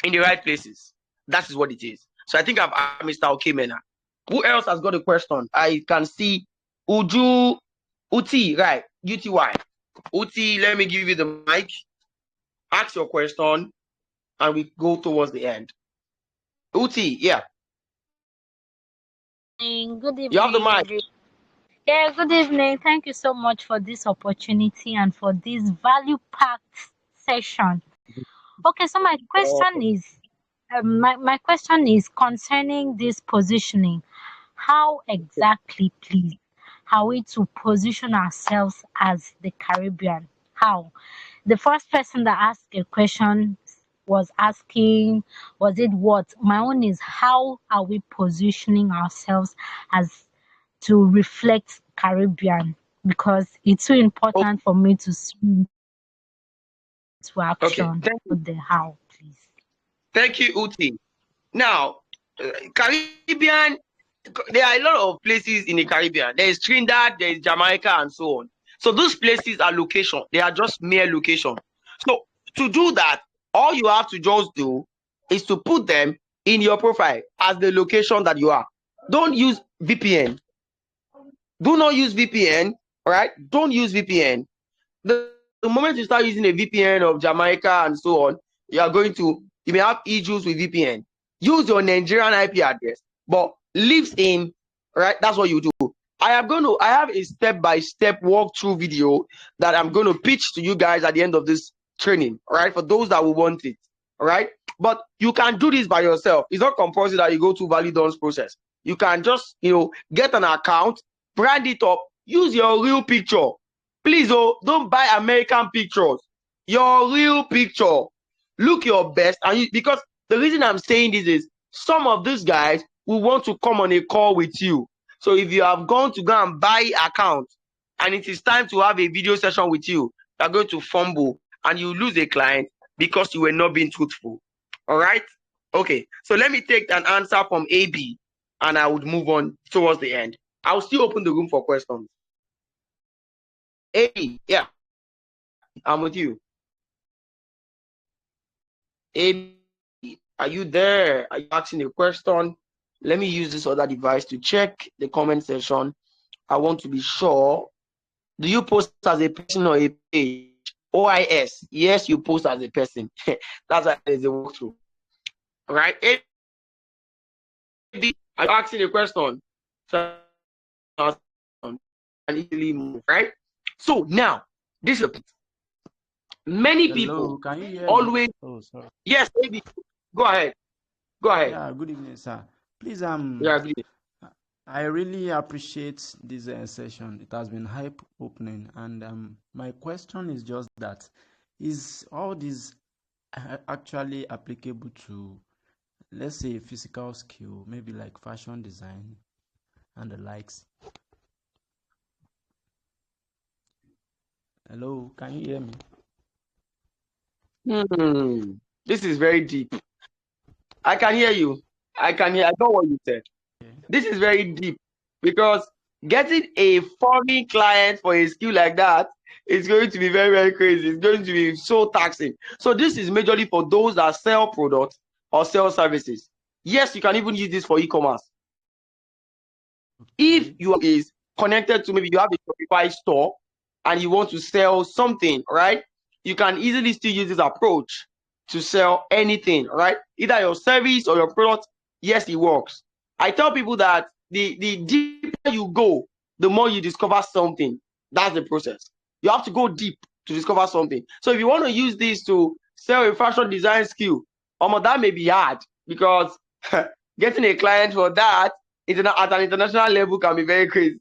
Speaker 1: in the right places. That is what it is. So I think I've asked Mr. Okemena. Who else has got a question? I can see Uti, right? UTY. Uti, let me give you the mic. Ask your question, and we go towards the end. Uti, yeah.
Speaker 5: Good evening.
Speaker 1: You have the mic.
Speaker 5: Yeah, good evening. Thank you so much for this opportunity and for this value-packed session. Okay, so my question is concerning this positioning. How exactly, please, are we to position ourselves as the Caribbean? How? The first person that asked a question was asking, was it what? My own is, how are we positioning ourselves as to reflect Caribbean? Because it's so important for me to swim to action.
Speaker 1: Okay.
Speaker 5: With the how, please.
Speaker 1: Thank you, Uti. Now, Caribbean, there are a lot of places in the Caribbean. There is Trinidad, there is Jamaica, and so on. So those places are location. They are just mere location. So to do that, all you have to just do is to put them in your profile as the location that you are. Don't use VPN. Do not use VPN, all right? Don't use VPN. The moment you start using a VPN of Jamaica and so on, you may have issues with VPN. Use your Nigerian IP address, but lives in, right? That's what you do. I have a step-by-step walkthrough video that I'm going to pitch to you guys at the end of this training, all right? For those that will want it, all right? But you can do this by yourself. It's not compulsory that you go through Validon's process. You can just, get an account, brand it up, use your real picture. Please, don't buy American pictures. Your real picture. Look your best. Because the reason I'm saying this is some of these guys will want to come on a call with you. So if you have gone to go and buy account and it is time to have a video session with you, you're going to fumble and you lose a client because you were not being truthful. All right? Okay. So let me take an answer from AB and I would move on towards the end. I'll still open the room for questions. AB, yeah. I'm with you. AB, are you there? Are you asking a question? Let me use this other device to check the comment section. I want to be sure. Do you post as a person or a page? OIS. Yes, you post as a person. That's why there's a walkthrough. All right. AB, are you asking a question? So, and easily move, right? So now, This is many
Speaker 6: Hello,
Speaker 1: people
Speaker 6: can you hear me?
Speaker 1: always.
Speaker 6: Oh, sorry.
Speaker 1: Yes, maybe. Go ahead. Go ahead.
Speaker 6: Yeah, good evening, sir. Please,
Speaker 1: Yeah, please.
Speaker 6: I really appreciate this session. It has been eye-opening, and my question is just that: is all this actually applicable to, let's say, physical skill, maybe like fashion design and the likes? Hello, can you hear me?
Speaker 1: This is very deep. I can hear you. I know what you said.
Speaker 6: Okay.
Speaker 1: This is very deep because getting a foreign client for a skill like that is going to be very, very crazy. It's going to be so taxing. So this is majorly for those that sell products or sell services. Yes, you can even use this for e-commerce. If you is connected to, maybe you have a Shopify store and you want to sell something, right? You can easily still use this approach to sell anything, right? Either your service or your product. Yes, it works. I tell people that the deeper you go, the more you discover something. That's the process. You have to go deep to discover something. So if you want to use this to sell a fashion design skill, that may be hard because getting a client for that at an international level can be very crazy.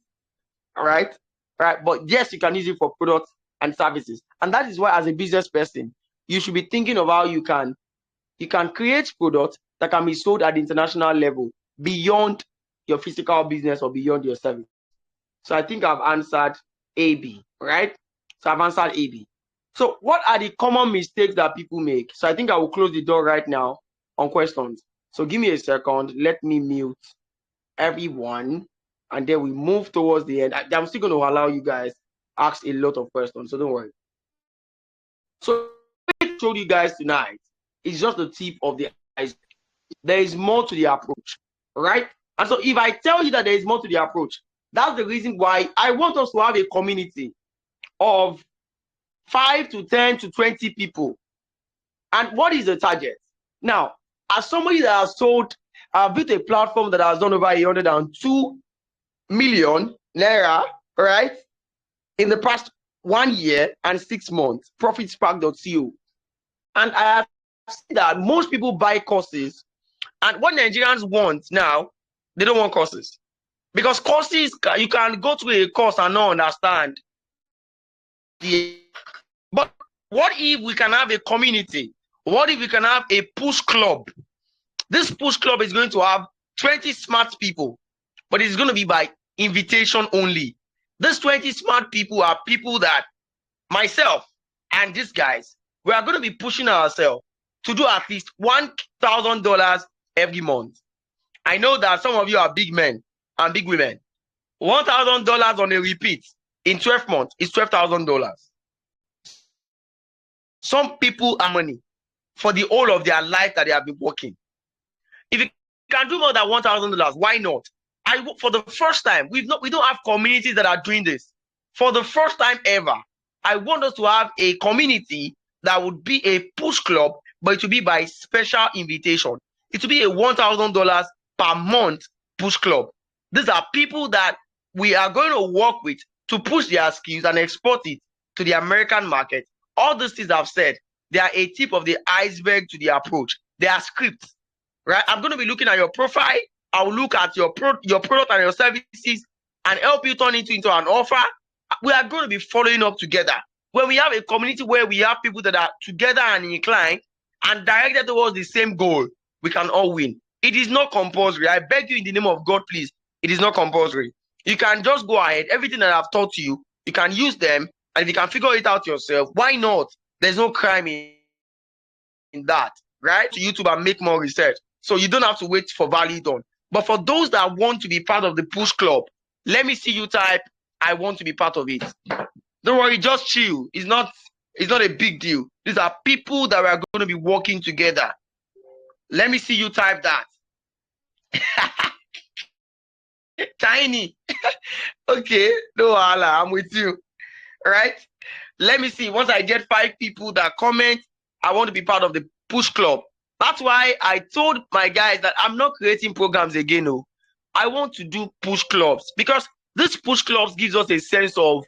Speaker 1: All right. But yes, you can use it for products and services. And that is why, as a business person, you should be thinking of how you can create products that can be sold at the international level beyond your physical business or beyond your service. So I think I've answered AB, right? So I've answered AB. So what are the common mistakes that people make? So I think I will close the door right now on questions. So give me a second. Let me mute everyone, and then we move towards the end. I'm still going to allow you guys ask a lot of questions, so don't worry. So what I showed you guys tonight is just the tip of the iceberg. There is more to the approach, right? And so if I tell you that there is more to the approach, that's the reason why I want us to have a community of 5 to 10 to 20 people. And what is the target? Now, as somebody that has sold, I've built a platform that has done over 102 million naira, right, in the past 1 year and 6 months, profitspark.co. And I have seen that most people buy courses, and what Nigerians want now, they don't want courses. Because courses, you can go to a course and not understand. But what if we can have a community? What if we can have a push club? This push club is going to have 20 smart people, but it's going to be by invitation only. These 20 smart people are people that myself and these guys, we are going to be pushing ourselves to do at least $1,000 every month. I know that some of you are big men and big women. $1,000 on a repeat in 12 months is $12,000. Some people have money for the whole of their life that they have been working. If you can do more than $1,000, why not? For the first time, we don't have communities that are doing this. For the first time ever, I want us to have a community that would be a push club, but it will be by special invitation. It will be a $1,000 per month push club. These are people that we are going to work with to push their skills and export it to the American market. All these things I've said, they are a tip of the iceberg to the approach. They are scripts, right? I'm going to be looking at your profile. I'll look at your product and your services and help you turn it into an offer. We are going to be following up together. When we have a community where we have people that are together and inclined and directed towards the same goal, we can all win. It is not compulsory. I beg you in the name of God, please. It is not compulsory. You can just go ahead. Everything that I've taught you, you can use them. And if you can figure it out yourself, why not? There's no crime in that, right? To YouTube and make more research. So you don't have to wait for valid done. But for those that want to be part of the push club, let me see you type, I want to be part of it. Don't worry, just chill. It's not a big deal. These are people that we are going to be working together. Let me see you type that. Tiny. Okay, no Allah, I'm with you. Right? Let me see. Once I get 5 people that comment, I want to be part of the push club. That's why I told my guys that I'm not creating programs again. No, I want to do push clubs because this push clubs gives us a sense of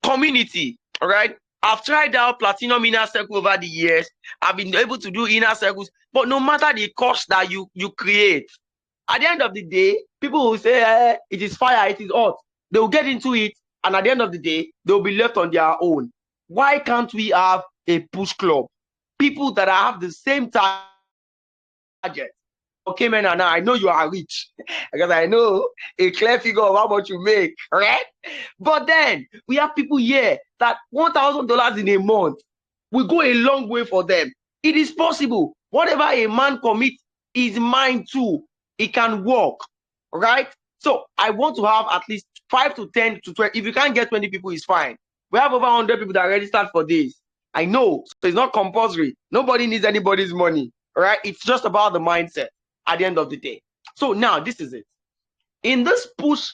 Speaker 1: community. All right. I've tried out platinum inner circle over the years. I've been able to do inner circles, but no matter the cost that you create, at the end of the day, people will say, it is fire, it is hot. They will get into it, and at the end of the day, they will be left on their own. Why can't we have a push club? People that have the same target. Okay, man, and I know you are rich because I know a clear figure of how much you make, right? But then we have people here that $1,000 in a month will go a long way for them. It is possible. Whatever a man commits his mind to, it can work, right? So I want to have at least 5 to 10 to 12. If you can't get 20 people, it's fine. We have over 100 people that registered for this. I know, so it's not compulsory. Nobody needs anybody's money, right? It's just about the mindset at the end of the day. So now this is it. In this push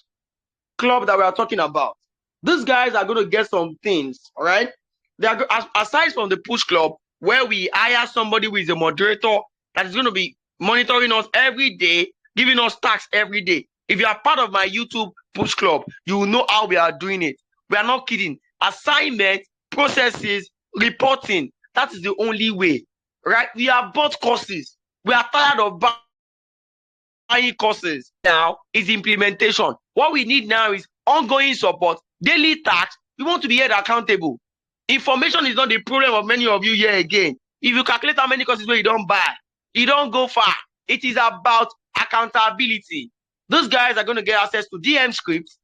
Speaker 1: club that we are talking about, these guys are going to get some things, all right? They are aside from the push club, where we hire somebody who is a moderator that is going to be monitoring us every day, giving us tasks every day. If you are part of my YouTube push club, you will know how we are doing it. We are not kidding. Assignment, processes, reporting. That is the only way, right? We have bought courses. We are tired of buying courses. Now is implementation. What we need now is ongoing support, daily tasks. We want to be held accountable. Information is not the problem of many of you here again. If you calculate how many courses where you don't buy, you don't go far. It is about accountability. Those guys are going to get access to DM scripts,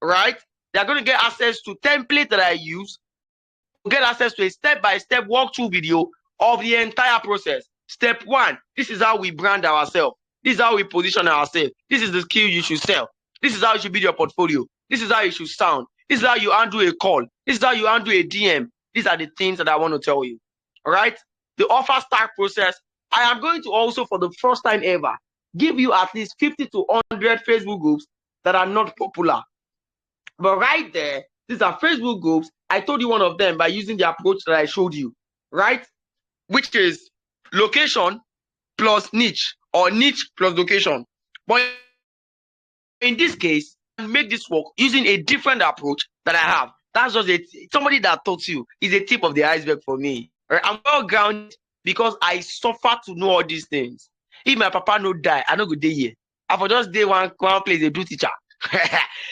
Speaker 1: right? They're going to get access to templates that I use, get access to a step-by-step walkthrough video of the entire process. Step 1, this is how we brand ourselves. This is how we position ourselves. This is the skill you should sell. This is how you should build your portfolio. This is how you should sound. This is how you handle a call. This is how you handle a DM. These are the things that I want to tell you. All right? The offer start process. I am going to also, for the first time ever, give you at least 50 to 100 Facebook groups that are not popular. But right there, these are Facebook groups. I told you one of them by using the approach that I showed you, right? Which is location plus niche, or niche plus location. But in this case, I make this work using a different approach that I have. That's just somebody that taught you is a tip of the iceberg for me. Right? I'm well grounded because I suffer to know all these things. If my papa no die, I no go day here. I for just day one place a do teacher.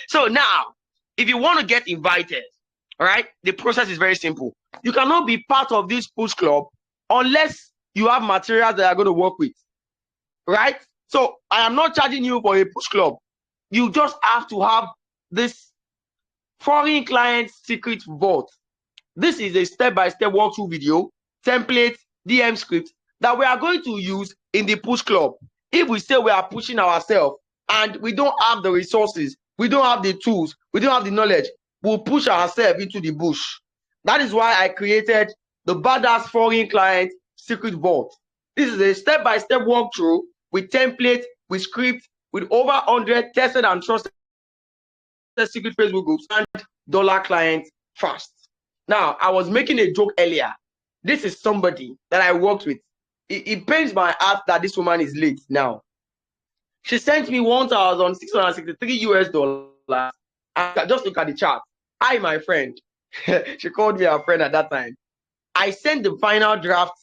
Speaker 1: So now, if you want to get invited, all right, the process is very simple. You cannot be part of this push club unless you have materials that are going to work with, right? So I am not charging you for a push club. You just have to have this foreign client secret vault. This is a step-by-step walkthrough video, template, DM script that we are going to use in the push club. If we say we are pushing ourselves and we don't have the resources, we don't have the tools, we don't have the knowledge, we'll push ourselves into the bush. That is why I created the Badass Foreign Client Secret Vault. This is a step-by-step walkthrough with templates, with scripts, with over 100 tested and trusted secret Facebook groups and dollar clients fast. Now, I was making a joke earlier. This is somebody that I worked with. It pains my heart that this woman is late now. She sent me $1,663. And just look at the chart. Hi, my friend. She called me her friend at that time. I sent the final draft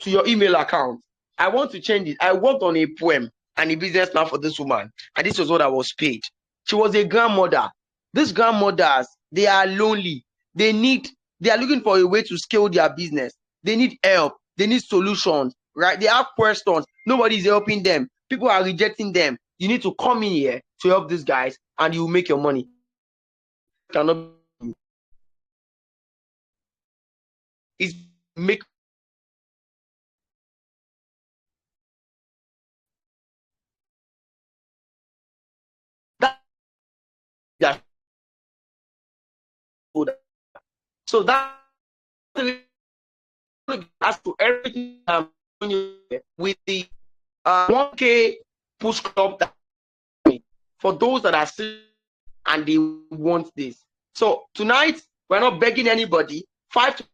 Speaker 1: to your email account. I want to change it. I worked on a poem and a business plan for this woman, and this was what I was paid. She was a grandmother. These grandmothers, they are lonely. They are looking for a way to scale their business. They need help. They need solutions, right? They have questions. Nobody is helping them. People are rejecting them. You need to come in here to help these guys, and you will make your money. Cannot is make that so that as to everything I'm doing with the 1K push club for those that are sick and they want this. So tonight we're not begging anybody. 5 to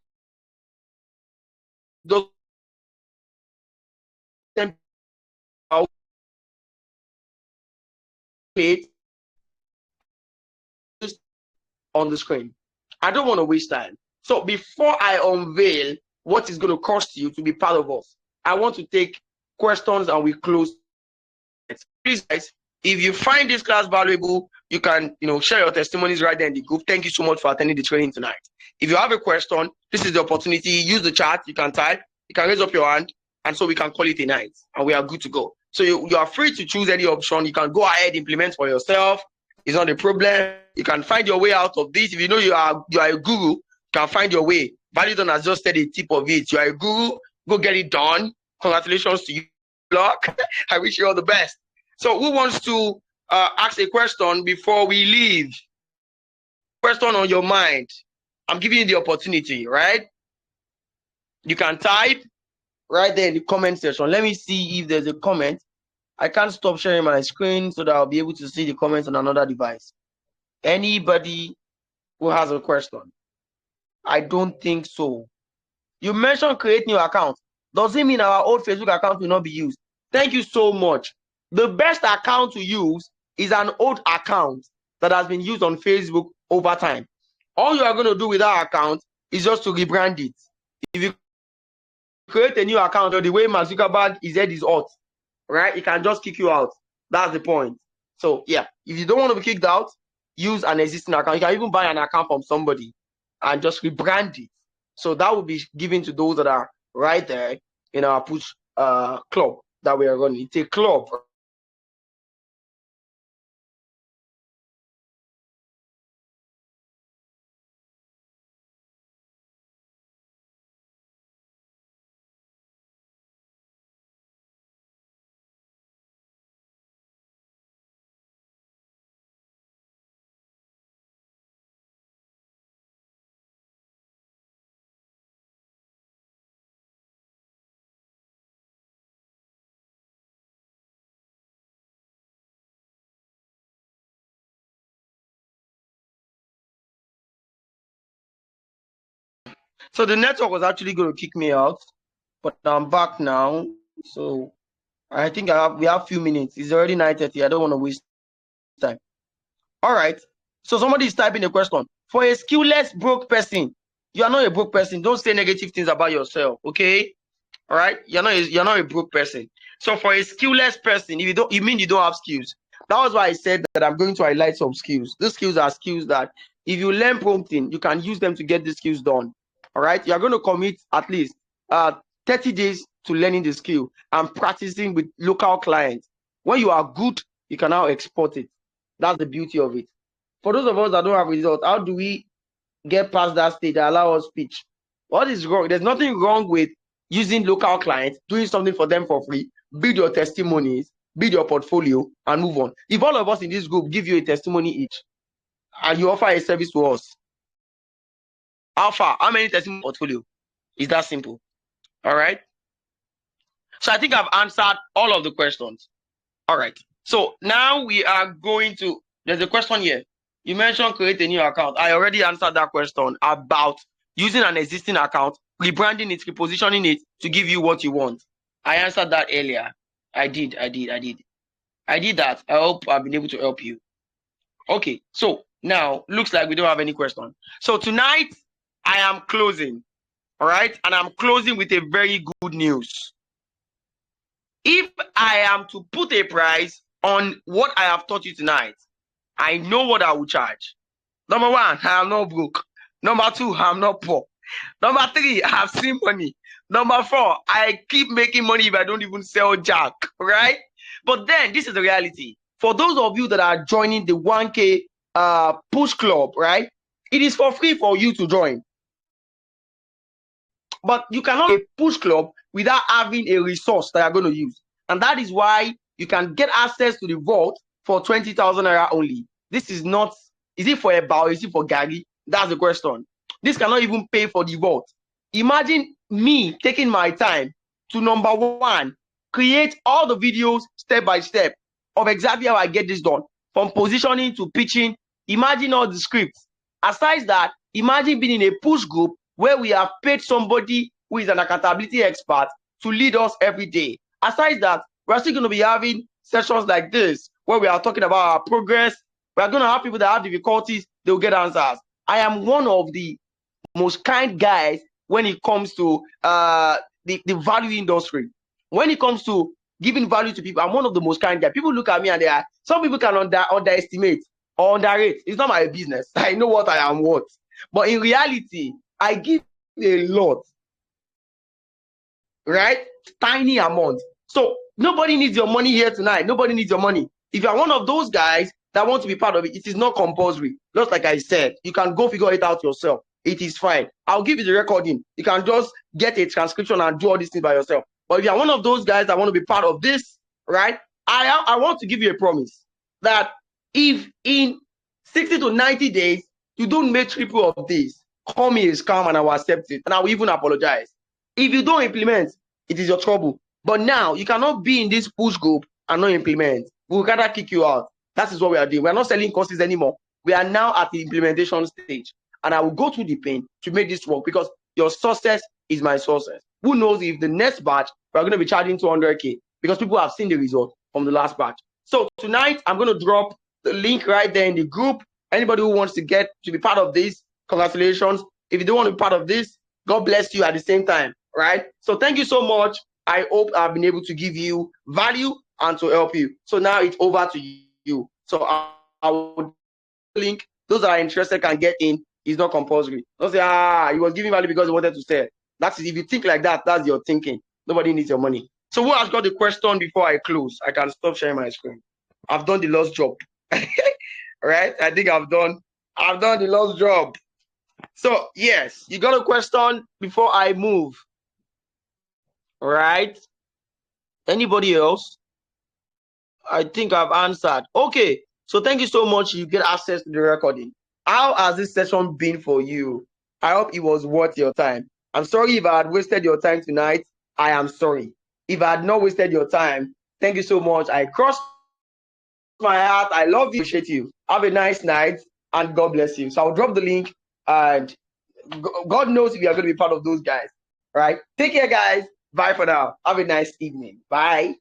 Speaker 1: those on the screen. I don't want to waste time. So before I unveil what is going to cost you to be part of us, I want to take questions and we close. Please, guys, if you find this class valuable, you can, share your testimonies right there in the group. Thank you so much for attending the training tonight. If you have a question, this is the opportunity. Use the chat. You can type. You can raise up your hand, and so we can call it a night, and we are good to go. So you are free to choose any option. You can go ahead, implement for yourself. It's not a problem. You can find your way out of this. If you know you are a guru, you can find your way. Validon has just said a tip of it. You are a guru. Go get it done. Congratulations to you, Block. I wish you all the best. So who wants to ask a question before we leave? Question on your mind. I'm giving you the opportunity, right? You can type right there in the comment section. Let me see if there's a comment. I can't stop sharing my screen so that I'll be able to see the comments on another device. Anybody who has a question? I don't think so. You mentioned create new account. Does it mean our old Facebook account will not be used? Thank you so much. The best account to use is an old account that has been used on Facebook over time. All you are going to do with that account is just to rebrand it. If you create a new account, or the way Mark Zuckerberg his head is hot, right? It can just kick you out. That's the point. So yeah, if you don't want to be kicked out, use an existing account. You can even buy an account from somebody and just rebrand it. So that will be given to those that are right there in our push club that we are running. It's a club. So the network was actually going to kick me out, but I'm back now. So I think we have a few minutes. It's already 9:30. I don't want to waste time. All right. So somebody is typing a question. For a skillless broke person, you are not a broke person. Don't say negative things about yourself. Okay. All right. You're not a broke person. So for a skillless person, if you mean you don't have skills. That was why I said that I'm going to highlight some skills. These skills are skills that if you learn prompting, you can use them to get the skills done. All right. You're going to commit at least 30 days to learning the skill and practicing with local clients. When you are good, you can now export it. That's the beauty of it. For those of us that don't have results, how do we get past that stage that allow us speech? What is wrong? There's nothing wrong with using local clients, doing something for them for free, build your testimonies, build your portfolio, and move on. If all of us in this group give you a testimony each, and you offer a service to us, how many testimony portfolio? It's that simple. All right. So I think I've answered all of the questions. All right. So now we are going to, there's a question here. You mentioned create a new account. I already answered that question about using an existing account, rebranding it, repositioning it to give you what you want. I answered that earlier. I did that. I hope I've been able to help you. Okay, so now looks like we don't have any question. So tonight I am closing. All right, and I'm closing with a very good news. If I am to put a price on what I have taught you tonight, I know what I will charge. Number one, I am not broke. Number two, I'm not poor. Number three, I have seen money. Number four, I keep making money if I don't even sell jack, right? But then this is the reality. For those of you that are joining the 1K push club, right? It is for free for you to join. But you cannot be a push club without having a resource that you're going to use. And that is why you can get access to the vault for 20,000 naira only. This is not, is it for a bow? Is it for Gary? That's the question. This cannot even pay for the vault. Imagine me taking my time to, number one, create all the videos step by step of exactly how I get this done, from positioning to pitching. Imagine all the scripts. Aside that, imagine being in a push group where we have paid somebody who is an accountability expert to lead us every day. Aside that, we're still going to be having sessions like this where we are talking about our progress. We're going to have people that have difficulties, they'll get answers. I am one of the most kind guys when it comes to the value industry. When it comes to giving value to people, I'm one of the most kind guys. People look at me and some people can underestimate or underrate. It's not my business. I know what I am worth. But in reality, I give a lot, right? Tiny amount. So nobody needs your money here tonight. Nobody needs your money. If you're one of those guys that want to be part of it, it is not compulsory. Just like I said, you can go figure it out yourself. It is fine. I'll give you the recording. You can just get a transcription and do all these things by yourself. But if you're one of those guys that want to be part of this, right? I want to give you a promise that if in 60 to 90 days you don't make triple of this, call me a scam and I will accept it. And I will even apologize. If you don't implement, it is your trouble. But now you cannot be in this push group and not implement. We'll rather kick you out. That is what we are doing. We are not selling courses anymore. We are now at the implementation stage. And I will go through the pain to make this work because your success is my success. Who knows if the next batch we're going to be charging 200K because people have seen the result from the last batch. So tonight I'm going to drop the link right there in the group. Anybody who wants to get to be part of this, congratulations. If you don't want to be part of this, God bless you at the same time, right? So thank you so much. I hope I've been able to give you value and to help you. So now it's over to you. So I will link. Those that are interested can get in. It's not compulsory. Don't say, he was giving value because he wanted to sell. That's it. If you think like that, that's your thinking. Nobody needs your money. So who has got the question before I close? I can stop sharing my screen. I've done the lost job. Right? I think I've done the lost job. So yes, you got a question before I move. All right. Anybody else? I think I've answered. Okay. So thank you so much. You get access to the recording. How has this session been for you? I hope it was worth your time. I'm sorry if I had wasted your time tonight. I am sorry. If I had not wasted your time, thank you so much. I cross my heart. I love you. Appreciate you. Have a nice night and God bless you. So I'll drop the link and God knows if you are going to be part of those guys. Right? Take care, guys. Bye for now. Have a nice evening. Bye.